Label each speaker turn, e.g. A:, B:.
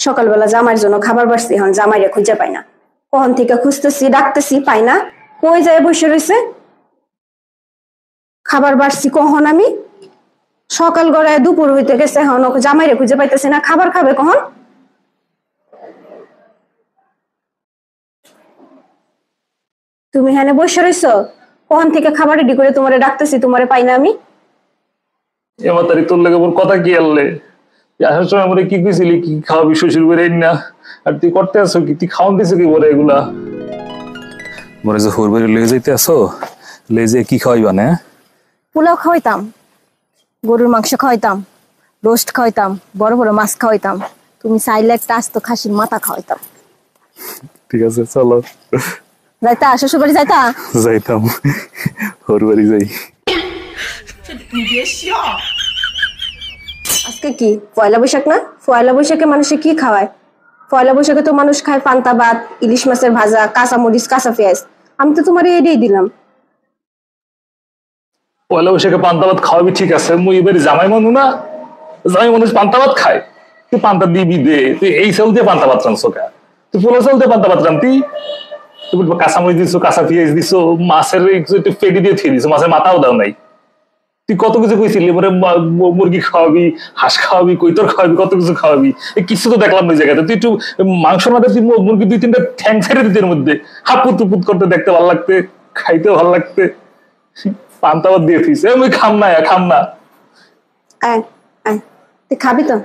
A: সকালবেলা জামাইয়ের জন্য খাবার বাড়ছি, এখন জামাইরে খুঁজে পাই না। কখন থেকে খুঁজতেছি, ডাকতেছি, পাই না। কই যায় বসে রয়েছে? খাবার বাড়ছি কখন আমি? সকাল গড়ায় দুপুর হইতে গেছে, এখন জামাইরে খুঁজে পাইতেছি না। খাবার খাবে কখন? তুমি হ্যাঁ বসে রয়েছ, কখন থেকে খাবার রেডি করে তোমারে ডাকতেছি, তোমারে পাই না আমি।
B: এবার তারিখ তোর লেগে ওর কথা কি আনলে? আসার সময় আমরা কি কইছিলি কি খাওয়াবি শ্বশুর করে না? আর তুই করতে আসো কি? তুই খাওয়ান দিছো কি বলে এগুলা? মরে যে হোর বাড়ি লেগে যাইতে আসো, লেজে কি খাওয়াইবা না?
A: পোলাও খাওয়াইতাম, গরুর মাংস খাওয়াইতাম, রোস্ট খাওয়াইতাম, বড় বড় মাছ খাওয়াইতাম। তুমি চাইলে একটা আস্ত খাসির মাথা খাওয়াইতাম।
B: ঠিক আছে চলো।
A: যাইতা শ্বশুর বাড়ি যাইতা?
B: যাইতাম, হোর বাড়ি যাই।
A: আজকে কি পয়লা বৈশাখ না? পয়লা বৈশাখে মানুষে কি খাওয়ায়? পয়লা বৈশাখে তো মানুষ খায় পান্তা ভাত, ইলিশ মাছের ভাজা, কাঁচা মরিচ, কাঁচা পেঁয়াজ। আমি তো তোমার এটাই দিলাম।
B: পয়লা বৈশাখে পান্তা ভাত খাওয়াবি ঠিক আছে, মুই এবারে জামাই মানু না? জামাই মানুষ পান্তা ভাত খায়? তুই পান্তা দিবি দে, তুই এই চাল দিয়ে পান্তা ভাত রানছো কা? তুই পোলা চাল দিয়ে পান্তা ভাত রানতি? তুমি কাঁচা মরিচ দিছো, কাঁচা পেঁয়াজ দিছো, মাছের একটু পেটি দিয়ে থিয়ে দিছো, মাছের মাথাও দাও নাই। তুই কত কিছু কইছিলি, এবারে মুরগি খাওয়াবি, হাঁস খাওয়াবি, কৈতর খাওয়াবি, কত কিছু খাওয়াবি। কিছু তো দেখলাম ওই জায়গাতে। তুই একটু মাংস না তুই মুরগি 2-3টা ঠ্যাং ছেড়ে দিতে, এর মধ্যে হাপুত টুপুত করতে দেখতে ভালো লাগতে, খাইতে ভালো লাগতে। পান্তা ভাত দিয়ে দিস, আমি খাম না, খাম না।
A: তুই খাবি তো?